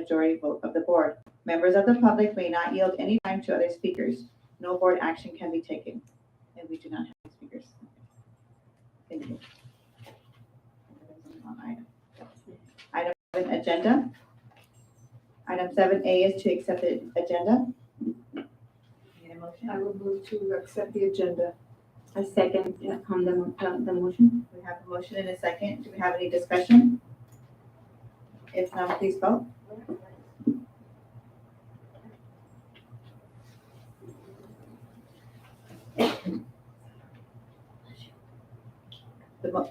majority vote of the board. Members of the public may not yield any time to other speakers. No board action can be taken. And we do not have any speakers. Thank you. Item 7, agenda. Item 7A is to accept the agenda. Need a motion? I will move to accept the agenda. I second the motion. We have a motion and a second. Do we have any discussion? If not, please vote.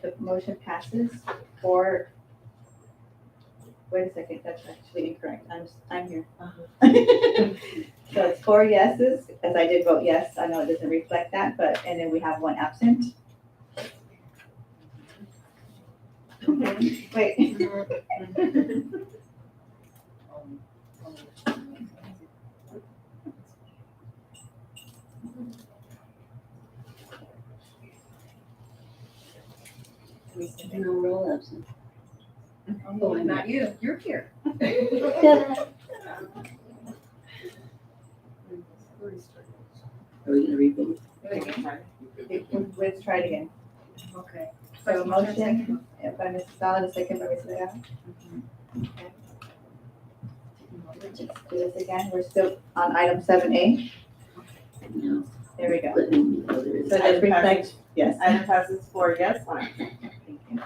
The motion passes for, wait a second, that's actually incorrect. I'm here. So it's 4 yeses, as I did vote yes. I know it doesn't reflect that, and then we have 1 absent. Wait. No roll absent. Oh, not you. You're here. Are we gonna revote? Let's try it again. Okay. So a motion by Mrs. Sala, a second by Mrs. Leal. Okay. Let's do this again. We're still on item 7A. No. There we go. Let me know there is. So just reflect, yes. Item passes 4 yes, 1 absent. Thank you.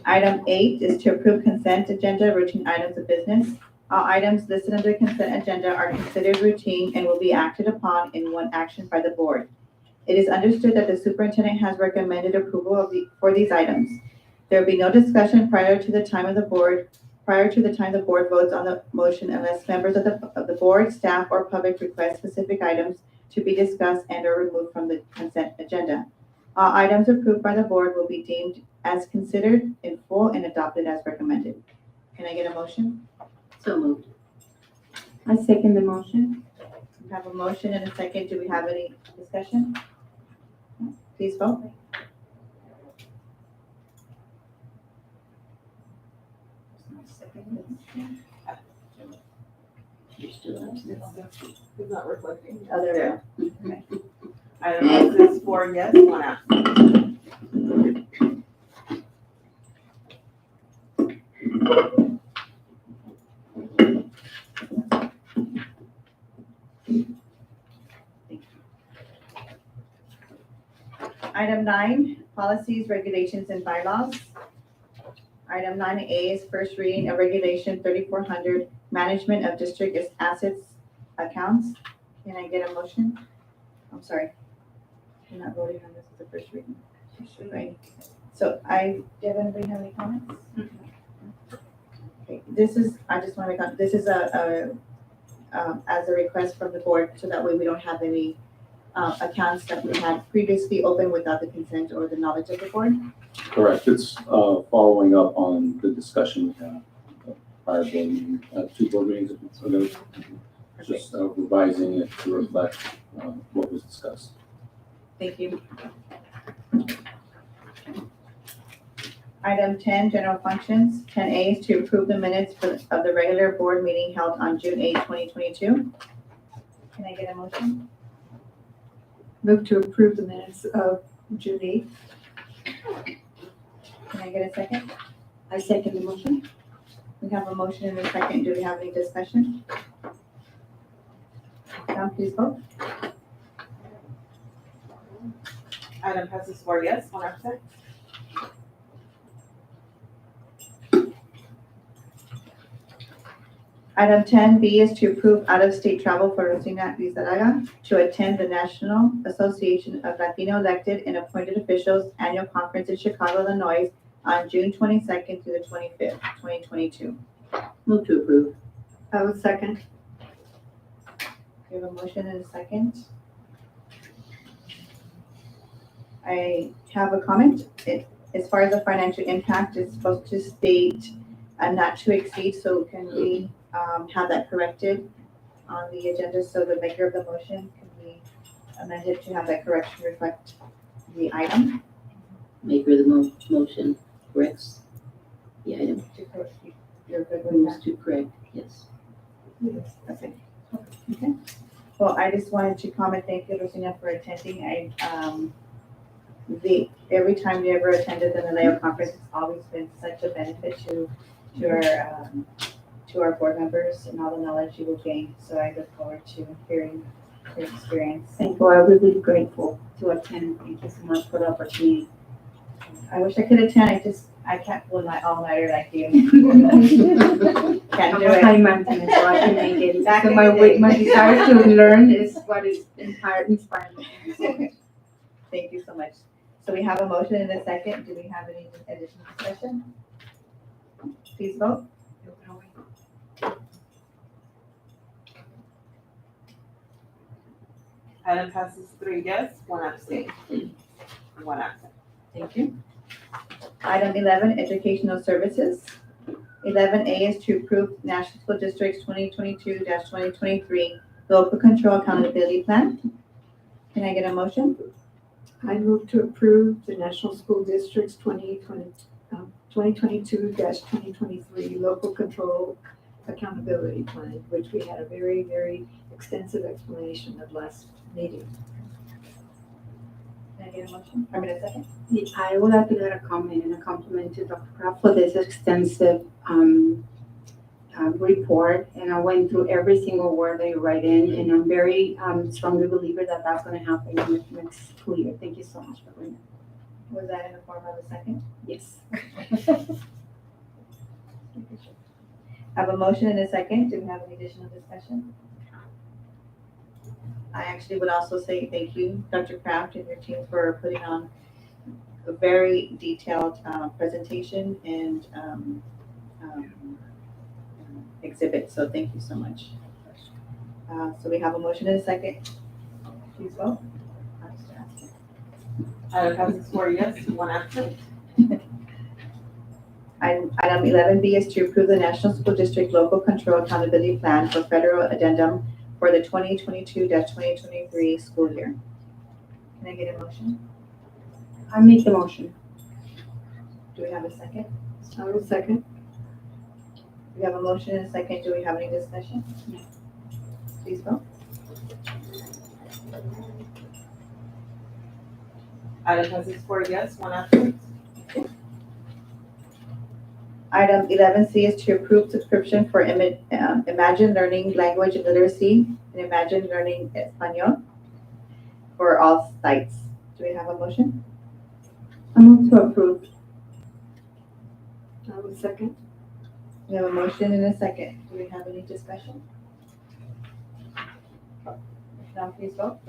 Item 8 is to approve consent agenda, routine items of business. All items listed under the consent agenda are considered routine and will be acted upon in one action by the board. It is understood that the superintendent has recommended approval for these items. There will be no discussion prior to the time the board votes on the motion unless members of the board, staff, or public request specific items to be discussed and or removed from the consent agenda. All items approved by the board will be deemed as considered in full and adopted as recommended. Can I get a motion? So moved. I second the motion. We have a motion and a second. Do we have any discussion? Please vote. You're still absent. It's not reflecting. Oh, there we go. Okay. Item passes 4 yes, 1 absent. Item 9, policies, regulations, and bylaws. Item 9A is first reading of Regulation 3400, Management of District Assets Accounts. Can I get a motion? I'm sorry. I'm not voting on this as a first reading. Right. So did anybody have any comments? Okay, I just want to make up, this is as a request from the board, so that way we don't have any accounts that we had previously opened without the consent or the knowledge of the board. Correct. It's following up on the discussion we had prior board meeting, 2 board meetings ago. Just revising it to reflect what was discussed. Thank you. Item 10, general functions. 10A is to approve the minutes of the regular board meeting held on June 8, 2022. Can I get a motion? Move to approve the minutes of June 8th. Can I get a second? I second the motion. We have a motion and a second. Do we have any discussion? Now, please vote. Item passes 4 yes, 1 absent. Item 10B is to approve out-of-state travel for Rosina Lizarraga to attend the National Association of Latino Elected and Appointed Officials Annual Conference in Chicago, Illinois on June 22nd through the 25th, 2022. Move to approve. I would second. We have a motion and a second. I have a comment. As far as the financial impact, it's supposed to state not to exceed, so can we have that corrected on the agenda so the maker of the motion can be amended to have that correction reflect the item? Maker of the motion corrects the item. You're good with Moves that? to correct Yes. Yes. Okay. Okay. Well, I just wanted to comment, thank you, Rosina, for attending. Every time you ever attended the NALEO conference, it's always been such a benefit to our board members and all the knowledge you will gain. So I look forward to hearing your experience. Thank you. I'm really grateful to attend. Thank you so much for the opportunity. I wish I could attend, I can't pull my all-nighter like you. Can't I'm do a it. high maintenance, so I can make it. Back So in my the day. my desire to learn is what is inspiring me. Thank you so much. So we have a motion and a second. Do we have any additional discussion? Please vote. Item passes 3 yes, 1 abstain. 1 absent. Thank you. Item 11, educational services. 11A is to approve National School District's 2022-2023 Local Control Accountability Plan. Can I get a motion? I move to approve the National School District's 2022-2023 Local Control Accountability Plan, which we had a very, very extensive explanation of last meeting. Can I get a motion? I mean, a second? I would like to add a comment and a compliment to Dr. Kraft for this extensive report, and I went through every single word that you write in, and I'm very strongly believer that that's going to happen in the next school year. Thank you so much for doing that. Was that in the form of a second? Yes. I have a motion and a second. Do we have any additional discussion? I actually would also say thank you, Dr. Kraft and your team, for putting on a very detailed presentation and exhibit. So thank you so much. So we have a motion and a second. Please vote. Item passes 4 yes, 1 absent. Item 11B is to approve the National School District Local Control Accountability Plan for Federal Addendum for the 2022-2023 school year. Can I get a motion? I make the motion. Do we have a second? I will second. We have a motion and a second. Do we have any discussion? No. Please vote. Item passes 4 yes, 1 absent. Item 11C is to approve subscription for Imagine Learning Language and Literacy and Imagine Learning Espanol for all sites. Do we have a motion? I move to approve. I will second. We have a motion and a second. Do we have any discussion? If not, please vote.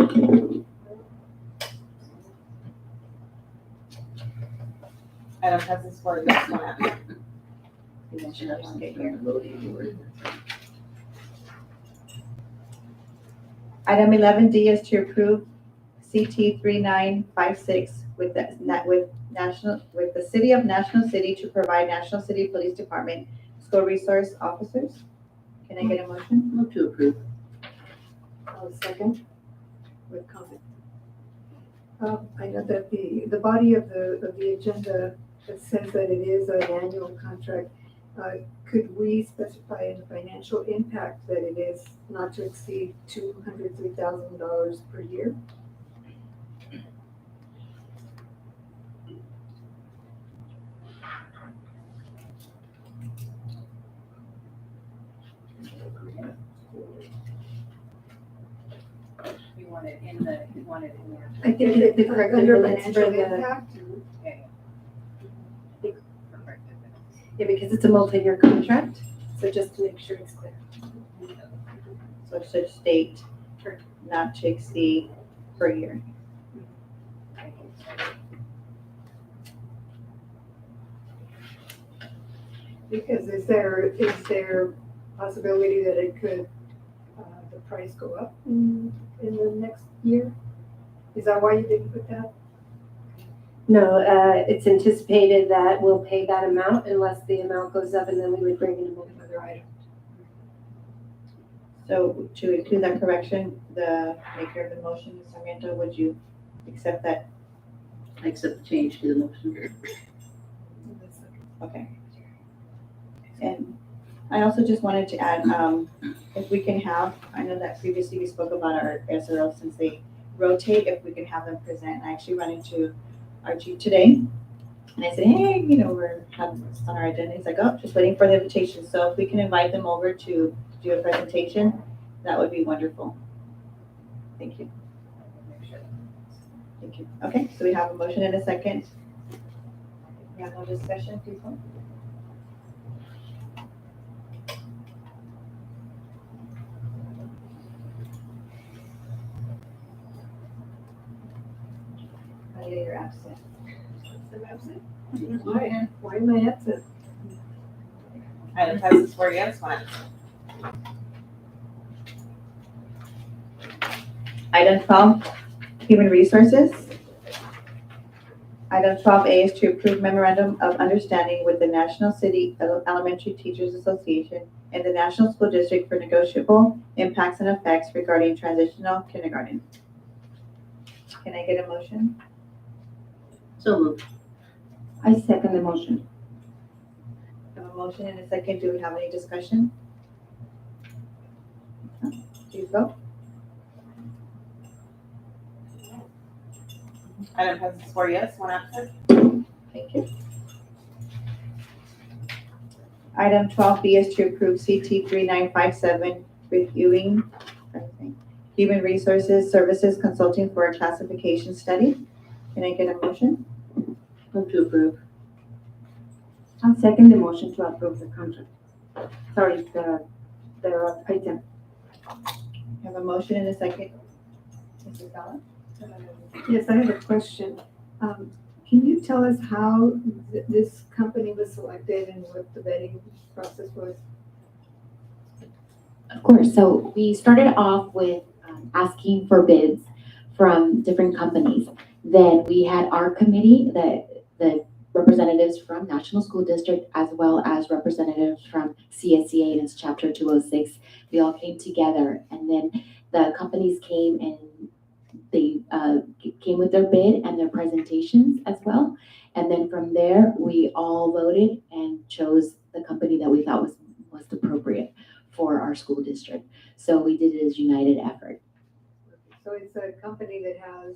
Item passes 4 yes, 1 absent. Item 11D is to approve CT 3956 with the City of National City to provide National City Police Department school resource officers. Can I get a motion? Move to approve. I will second with comment. I know that the body of the agenda, it says that it is an annual contract. Could we specify in the financial impact that it is not to exceed $203,000 per year? You want it in there. I think that the under financial impact. Yeah, because it's a multi-year contract, so just to make sure it's clear. So it should state not to exceed per year. Because is there possibility that it could, the price go up in the next year? Is that why you didn't put that? No, it's anticipated that we'll pay that amount unless the amount goes up, and then we would bring in another item. So to include that correction, the maker of the motion, Ms. Sarmiento, would you accept that? I accept the change to the motion. Okay. And I also just wanted to add, if we can have, I know that previously we spoke about our SRO since they rotate, if we can have them present. I actually ran into Archie today, and I said, hey, we're having this on our agenda. He's like, oh, just waiting for the invitation. So if we can invite them over to do a presentation, that would be wonderful. Thank you. Thank you. Okay, so we have a motion and a second. We have no discussion, please vote. Nadia, you're absent. I'm absent? Why am I absent? Item passes 4 yes, 1 absent. Item 12, Human Resources. Item 12A is to approve memorandum of understanding with the National City Elementary Teachers Association and the National School District for negotiable impacts and effects regarding transitional kindergarten. Can I get a motion? So moved. I second the motion. I have a motion and a second. Do we have any discussion? Please vote. Item passes 4 yes, 1 absent. Thank you. Item 12B is to approve CT 3957 reviewing Human Resources Services Consulting for a classification study. Can I get a motion? Move to approve. I'll second the motion to approve the contract. Sorry, the item. I have a motion and a second. Mrs. Gala? Yes, I have a question. Can you tell us how this company was selected and what the vetting process was? Of course. So we started off with asking for bids from different companies. Then we had our committee, the representatives from National School District, as well as representatives from CSEA and its Chapter 206. We all came together, and then the companies came and they came with their bid and their presentations as well. And then from there, we all voted and chose the company that we thought was appropriate for our school district. So we did it as a united effort. So it's a company that has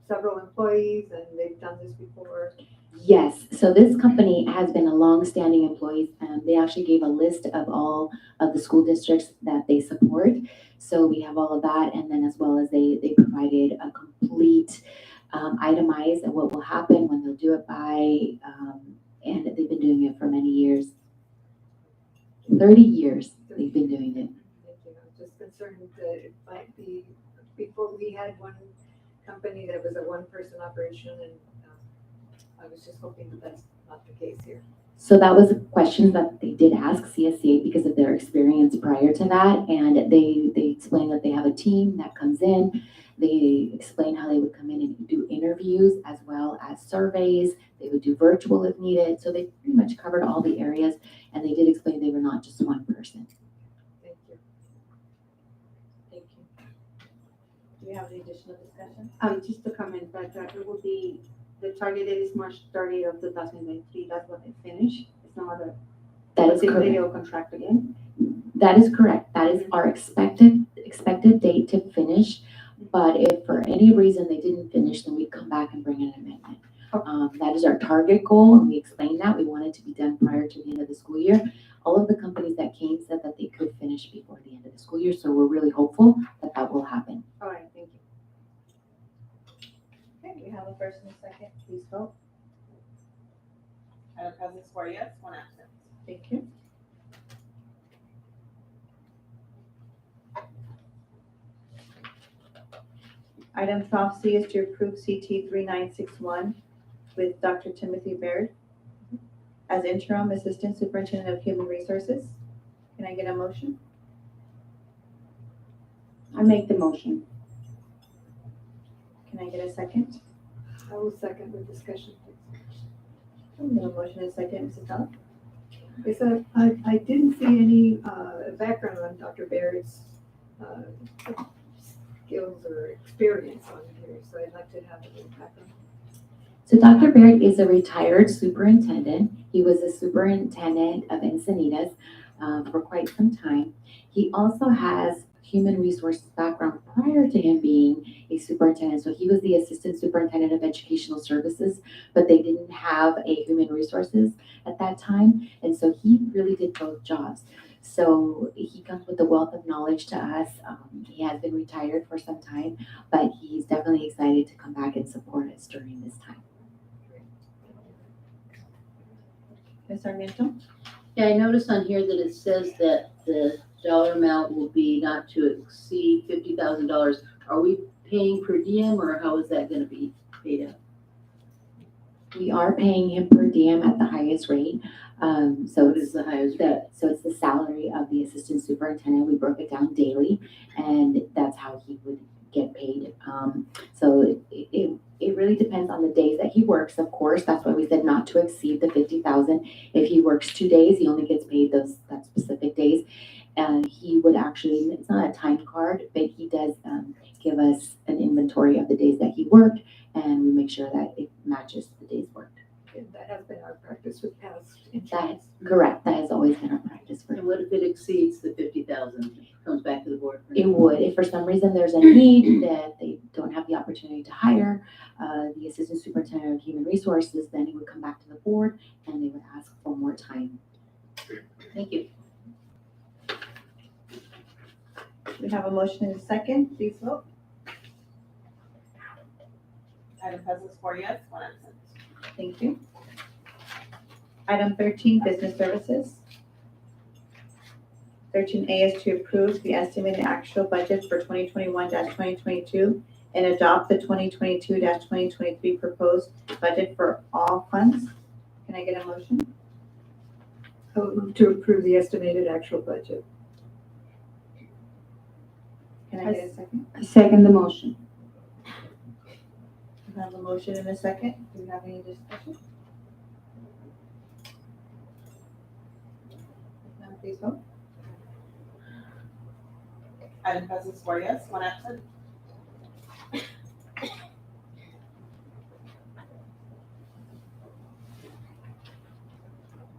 several employees and they've done this before? Yes, so this company has been a long-standing employee. They actually gave a list of all of the school districts that they support. So we have all of that, and then as well as they provided a complete itemized of what will happen, when they'll do it by, and they've been doing it for many years. 30 years they've been doing it. Thank you. I'm just concerned that it might be, before we had one company that was a one-person operation, and I was just hoping that that's not the case here. So that was a question that they did ask CSCA because of their experience prior to that, and they explained that they have a team that comes in. They explain how they would come in and do interviews as well as surveys. They would do virtual if needed. So they pretty much covered all the areas, and they did explain they were not just one person. Thank you. Thank you. Do we have any additional discussion? Just to comment that it will be, the target date is March 30th of 2023. That's what they finish. It's no other. That is correct. Video contract again. That is correct. That is our expected date to finish. But if for any reason they didn't finish, then we come back and bring in an amendment. That is our target goal, and we explained that. We want it to be done prior to the end of the school year. All of the companies that came said that they could finish before the end of the school year, so we're really hopeful that that will happen. All right, thank you. Okay, we have a first and a second. Please vote. Item passes 4 yes, 1 absent. Thank you. Item 12C is to approve CT 3961 with Dr. Timothy Baird as interim assistant superintendent of human resources. Can I get a motion? I make the motion. Can I get a second? I will second the discussion. We have a motion and a second, Mrs. Della. Yes, I didn't see any background on Dr. Baird's skills or experience on here, so I'd like to have a little background. So Dr. Baird is a retired superintendent. He was a superintendent of Encinitas for quite some time. He also has human resources background prior to him being a superintendent. So he was the assistant superintendent of educational services, but they didn't have a human resources at that time. And so he really did both jobs. So he comes with a wealth of knowledge to us. He has been retired for some time, but he's definitely excited to come back and support us during this time. Ms. Sarmiento? Yeah, I noticed on here that it says that the dollar amount will be not to exceed $50,000. Are we paying per diem or how is that gonna be paid out? We are paying him per diem at the highest rate. So What is the highest rate? so it's the salary of the assistant superintendent. We broke it down daily, and that's how he would get paid. So it really depends on the days that he works, of course. That's why we said not to exceed the 50,000. If he works 2 days, he only gets paid that specific days. And he would actually, it's not a time card, but he does give us an inventory of the days that he worked, and we make sure that it matches the days worked. And that has been our practice with past That interns. is correct. That has always been our practice for. And what if it exceeds the 50,000? Comes back to the board? It would, if for some reason there's a need that they don't have the opportunity to hire the assistant superintendent of human resources, then it would come back to the board and they would ask for more time. Thank you. We have a motion and a second. Please vote. Item passes 4 yes, 1 absent. Thank you. Item 13, business services. 13A is to approve the estimated actual budget for 2021-2022 and adopt the 2022-2023 proposed budget for all funds. Can I get a motion? I would move to approve the estimated actual budget. Can I get a second? I second the motion. We have a motion and a second. Do we have any discussion? If not, please vote. Item passes 4 yes, 1 absent.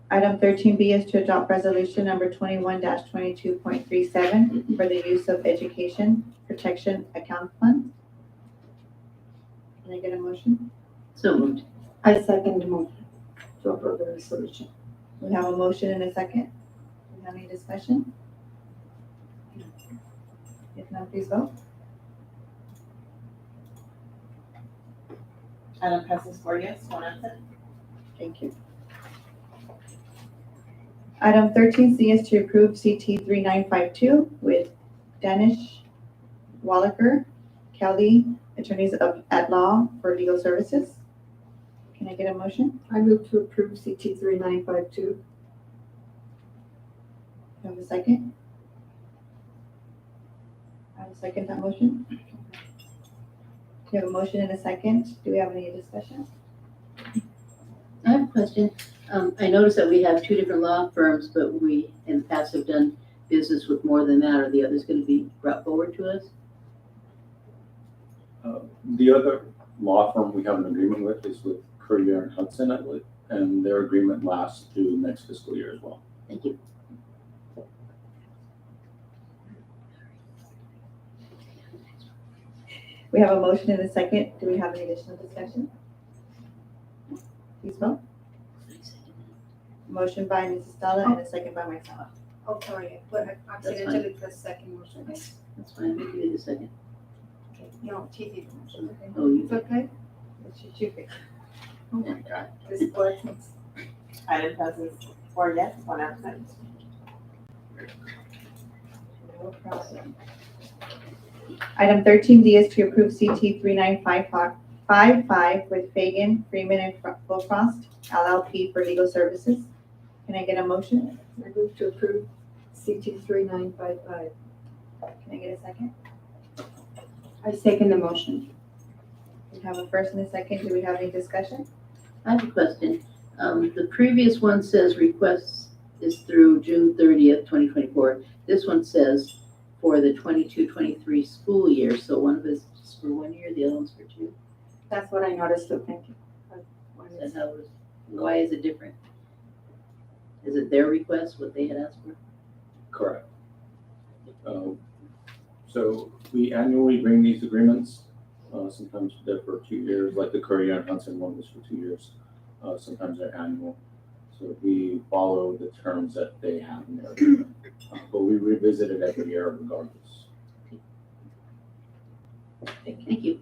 Item 13B is to adopt resolution number 21-22.37 for the use of education protection account fund. Can I get a motion? So moved. I second the motion. To approve the resolution. We have a motion and a second. Do we have any discussion? If not, please vote. Item passes 4 yes, 1 absent. Thank you. Item 13C is to approve CT 3952 with Danish Wallaker, Kelly, attorneys at law for legal services. Can I get a motion? I move to approve CT 3952. Do you have a second? I will second that motion. We have a motion and a second. Do we have any discussion? I have a question. I noticed that we have 2 different law firms, but we in the past have done business with more than that. Are the others going to be brought forward to us? The other law firm we have an agreement with is with Courier and Hudson, I believe, and their agreement lasts through next fiscal year as well. Thank you. We have a motion and a second. Do we have any additional discussion? Please vote. Motion by Mrs. Stella and a second by myself. Oh, sorry, but I accidentally pressed second motion. That's fine. Maybe you did a second. No, she did motion. Oh, you It's okay? What should you pick? Oh my God, this works. Item passes 4 yes, 1 absent. No problem. Item 13D is to approve CT 3955 with Fagan, Freeman, and Wilcross LLP for legal services. Can I get a motion? I move to approve CT 3955. Can I get a second? I second the motion. We have a first and a second. Do we have any discussion? I have a question. The previous one says requests is through June 30th, 2024. This one says for the 22-23 school year. So one of us is for 1 year, the other one's for 2. That's what I noticed too. Thank you. Why is it different? Is it their request, what they had asked for? Correct. So we annually bring these agreements. Sometimes they're for 2 years, like the Courier and Hudson one was for 2 years. Sometimes they're annual. So we follow the terms that they have in their agreement. But we revisit it every year regardless. Thank you.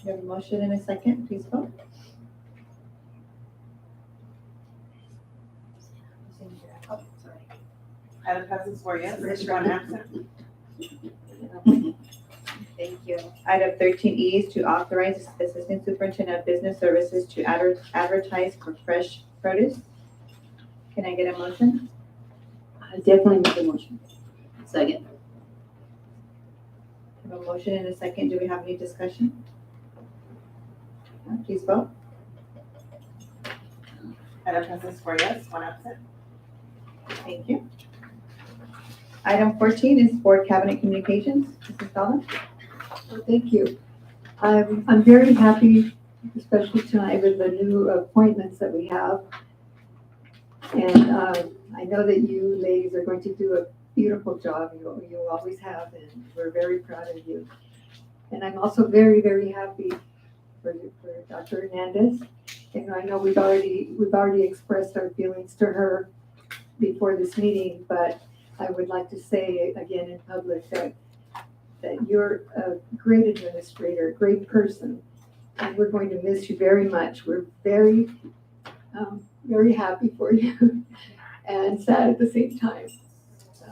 We have a motion and a second, please vote. Item passes 4 yes, 1 absent. Thank you. Item 13E is to authorize Assistant Superintendent of Business Services to advertise for fresh produce. Can I get a motion? I definitely make a motion. Second. We have a motion and a second. Do we have any discussion? Please vote. Item passes 4 yes, 1 absent. Thank you. Item 14 is Board Cabinet Communications. Mrs. Dalla? Well, thank you. I'm very happy, especially tonight with the new appointments that we have. And I know that you ladies are going to do a beautiful job. You always have, and we're very proud of you. And I'm also very, very happy for Dr. Hernandez. And I know we've already expressed our feelings to her before this meeting, but I would like to say again in public that you're a great administrator, a great person, and we're going to miss you very much. We're very, very happy for you and sad at the same time.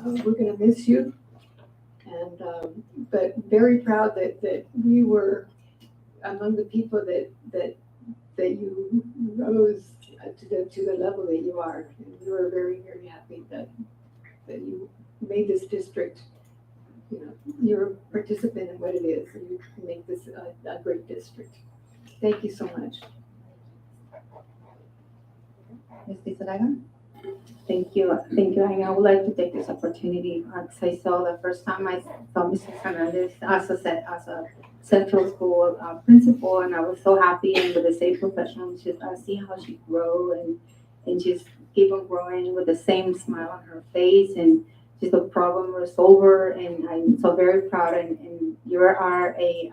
We're going to miss you, and but very proud that we were among the people that you rose to the level that you are. And we were very, very happy that you made this district, you're a participant in what it is, and you make this a great district. Thank you so much. Ms. Lizaraga? Thank you. And I would like to take this opportunity, as I saw the first time I saw Mrs. Hernandez as a central school principal, and I was so happy and with the same professional, just see how she grew and just keep on growing with the same smile on her face, and just a problem was over, and I'm so very proud, and you are a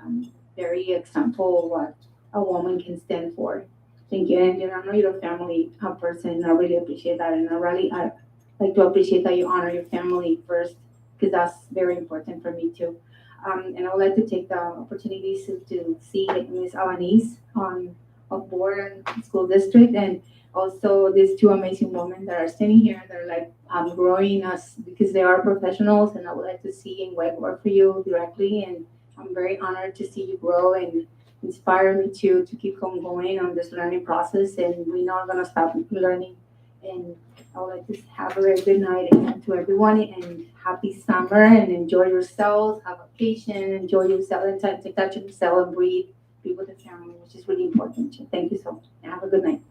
very example of what a woman can stand for. Thank you, and I know you're a family person, and I really appreciate that, and I like to appreciate that you honor your family first, because that's very important for me too. And I would like to take the opportunity to see Ms. Alanis on board and school district, and also these two amazing women that are standing here, that are like growing us, because they are professionals, and I would like to see and work for you directly, and I'm very honored to see you grow and inspire me to keep on going on this learning process, and we're not gonna stop learning. And I would like to have a very good night and to everyone, and happy summer, and enjoy yourselves, have a vacation, enjoy yourself, and take touch of yourself and breathe, be with the family, which is really important. So thank you so much, and have a good night.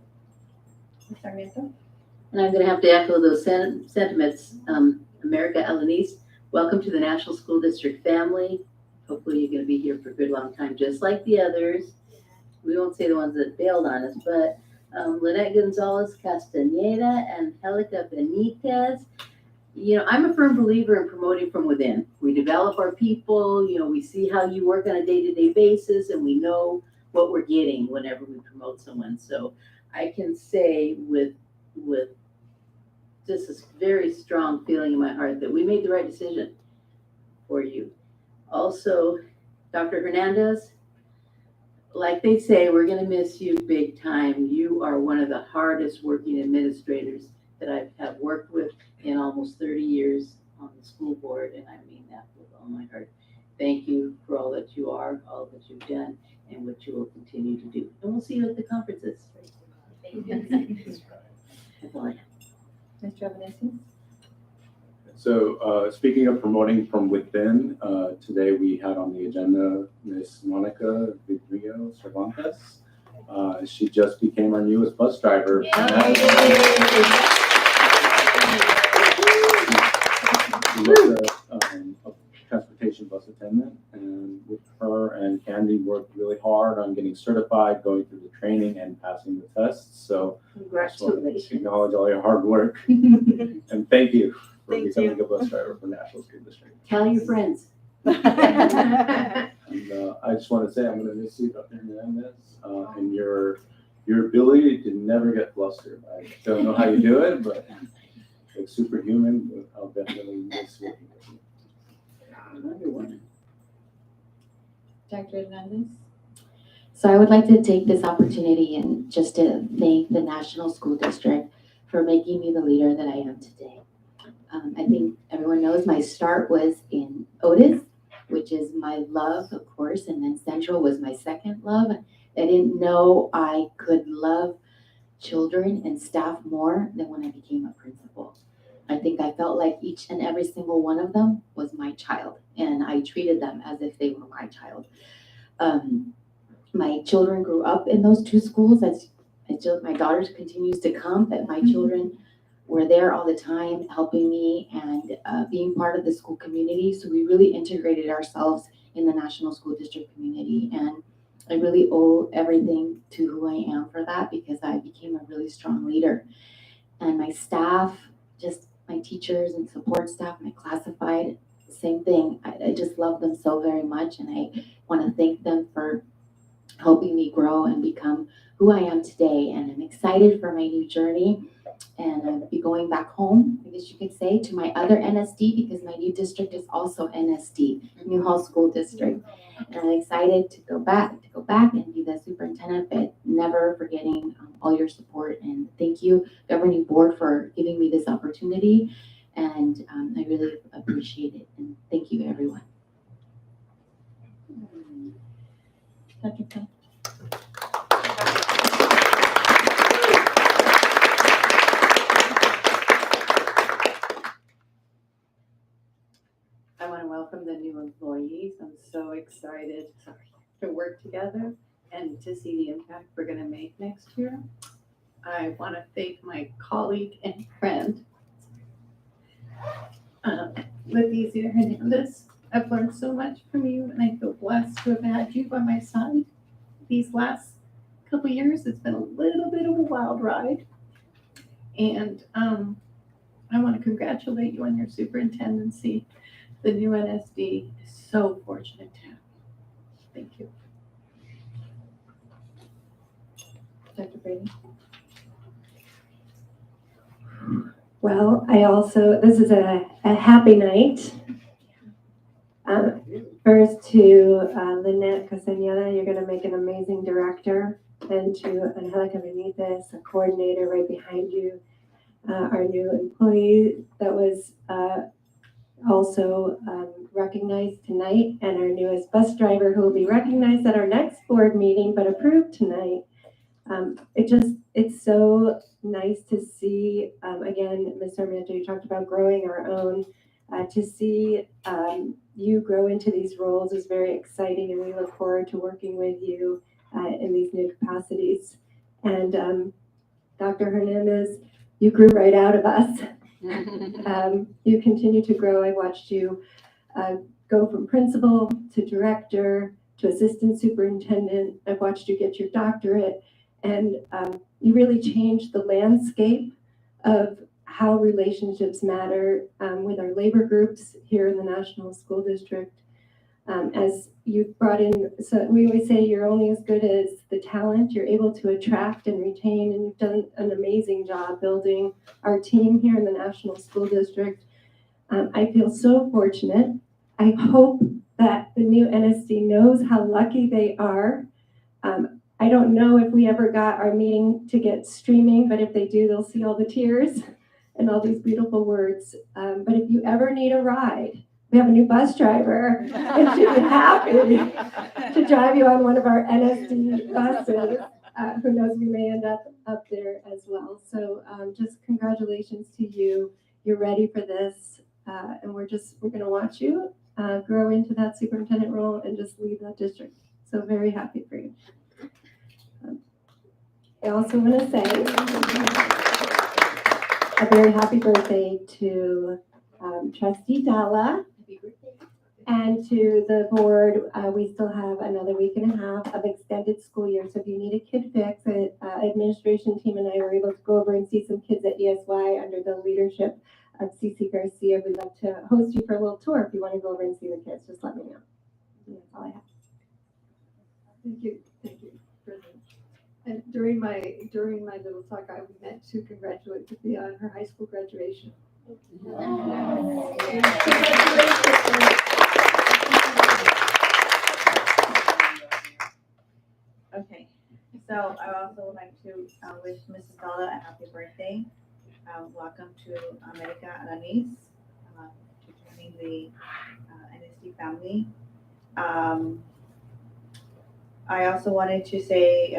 Ms. Sarmiento? And I'm going to have to echo those sentiments. America Alanis, welcome to the National School District family. Hopefully you're going to be here for a good long time, just like the others. We won't say the ones that bailed on us, but Lynette Gonzalez Castaneda, Angelica Benitez. I'm a firm believer in promoting from within. We develop our people, we see how you work on a day-to-day basis, and we know what we're getting whenever we promote someone. So I can say with just this very strong feeling in my heart that we made the right decision for you. Also, Dr. Hernandez, like they say, we're going to miss you big time. You are one of the hardest working administrators that I have worked with in almost 30 years on the school board, and I mean that with all my heart. Thank you for all that you are, all that you've done, and what you will continue to do. And we'll see you at the conferences. Thank you. That's all I have. Mr. Albanese? So speaking of promoting from within, today we had on the agenda Miss Monica Vidrio Cervantes. She just became our newest bus driver. She was a transportation bus attendant, and with her and Candy worked really hard on getting certified, going through the training, and passing the tests. So Congratulations. acknowledge all your hard work and thank you for Thank becoming a bus driver for National School District. Tell your friends. And I just want to say I'm going to miss you, Dr. Hernandez, and your ability to never get flustered. I don't know how you do it, but it's superhuman. I'll definitely miss working with you. Everyone. Dr. Hernandez? So I would like to take this opportunity and just to thank the National School District for making me the leader that I am today. I think everyone knows my start was in Otis, which is my love, of course, and then Central was my second love. I didn't know I could love children and staff more than when I became a principal. I think I felt like each and every single one of them was my child, and I treated them as if they were my child. My children grew up in those two schools. My daughter continues to come, but my children were there all the time helping me and being part of the school community. So we really integrated ourselves in the National School District community. And I really owe everything to who I am for that, because I became a really strong leader. And my staff, just my teachers and support staff, my classified, same thing. I just love them so very much. And I want to thank them for helping me grow and become who I am today. And I'm excited for my new journey. And I'll be going back home, I guess you could say, to my other NSD, because my new district is also NSD, Newhall School District. And I'm excited to go back and be the superintendent, but never forgetting all your support. And thank you, governing board, for giving me this opportunity. And I really appreciate it. And thank you, everyone. Dr. Pell? I want to welcome the new employees. I'm so excited to work together and to see the impact we're going to make next year. I want to thank my colleague and friend, Leticia Hernandez. I've learned so much from you, and I feel blessed to have had you by my side these last couple years. It's been a little bit of a wild ride, and I want to congratulate you on your superintendency. The new NSD is so fortunate to have you. Thank you. Dr. Brady? Well, this is a happy night. First to Lynette Castañeda, you're going to make an amazing director. And to Angelica Benitez, a coordinator right behind you, our new employee that was also recognized tonight, and our newest bus driver who will be recognized at our next board meeting but approved tonight. It's so nice to see, again, Ms. Sarmiento, you talked about growing our own. To see you grow into these roles is very exciting, and we look forward to working with you in these new capacities. And Dr. Hernandez, you grew right out of us. You continue to grow. I watched you go from principal to director to assistant superintendent. I've watched you get your doctorate, and you really changed the landscape of how relationships matter with our labor groups here in the National School District. As you brought in, so we always say you're only as good as the talent you're able to attract and retain, and you've done an amazing job building our team here in the National School District. I feel so fortunate. I hope that the new NSD knows how lucky they are. I don't know if we ever got our meeting to get streaming, but if they do, they'll see all the tears and all these beautiful words. But if you ever need a ride, we have a new bus driver, and she'd be happy to drive you on one of our NSD buses. Who knows, we may end up there as well. So just congratulations to you. You're ready for this, and we're going to watch you grow into that superintendent role and just lead that district. So very happy for you. I also want to say a very happy birthday to Trustee Dalla. And to the board, we still have another week and a half of extended school year. So if you need a kid fix, the administration team and I were able to go over and see some kids at ESY under the leadership at CC Garcia, we'd love to host you for a little tour. If you want to go over and see the kids, just let me know. And that's all I have. Thank you, President. And during my little talk, I meant to congratulate Sophia on her high school graduation. Okay, so I also would like to wish Mrs. Dalla a happy birthday. Welcome to America Alanis, to joining the NSD family. I also wanted to say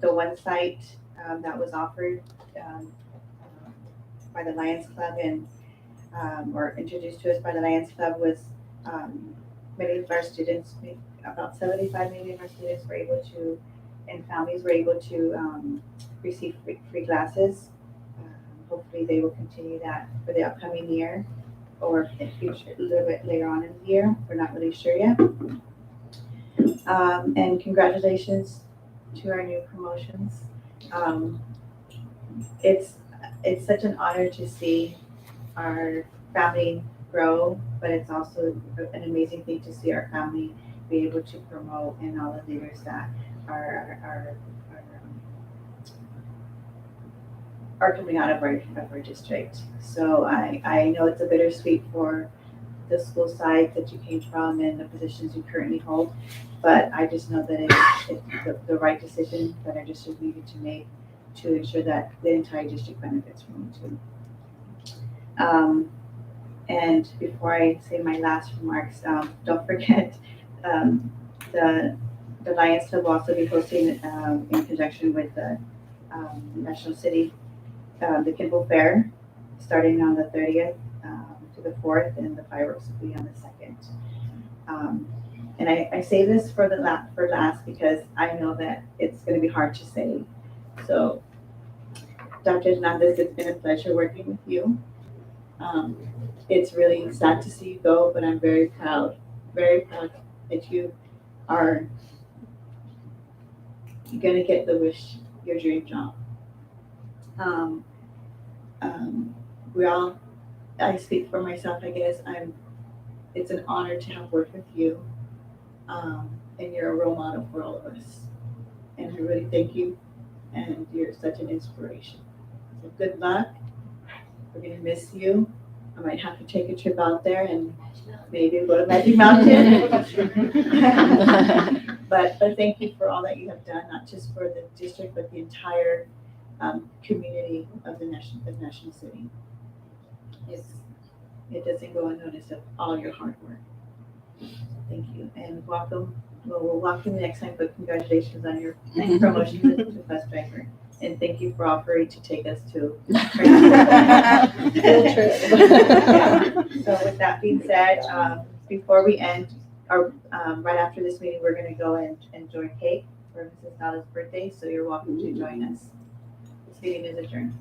the one site that was offered by the Lions Club and or introduced to us by the Lions Club was many of our students, about 75 maybe of our students were able to, and families were able to receive free glasses. Hopefully they will continue that for the upcoming year or in future, a little bit later on in the year. We're not really sure yet. And congratulations to our new promotions. It's such an honor to see our family grow, but it's also an amazing thing to see our family be able to promote and all the leaders that are coming out of our district. So I know it's a bittersweet for the school side that you came from and the positions you currently hold, but I just know that it's the right decision that our district needed to make to ensure that the entire district benefits from it too. And before I say my last remarks, don't forget the Lions Club will also be hosting in conjunction with the National City the Kimball Fair, starting on the 30th to the 4th, and the fireworks will be on the 2nd. And I say this for last because I know that it's going to be hard to say. So, Dr. Hernandez, it's been a pleasure working with you. It's really sad to see you go, but I'm very proud that you are going to get your dream job. I speak for myself, I guess. It's an honor to have worked with you, and you're a role model for all of us. And I really thank you, and you're such an inspiration. So good luck. We're gonna miss you. I might have to take a trip out there and maybe go to Magic Mountain. But thank you for all that you have done, not just for the district, but the entire community of the national city. It doesn't go unnoticed of all your hard work. Thank you, and welcome. Well, we'll welcome you next time, but congratulations on your promotion to bus driver. And thank you for offering to take us to field trip. So with that being said, before we end, right after this meeting, we're going to go and enjoy cake for Mrs. Dalla's birthday. So you're welcome to join us. This meeting is adjourned.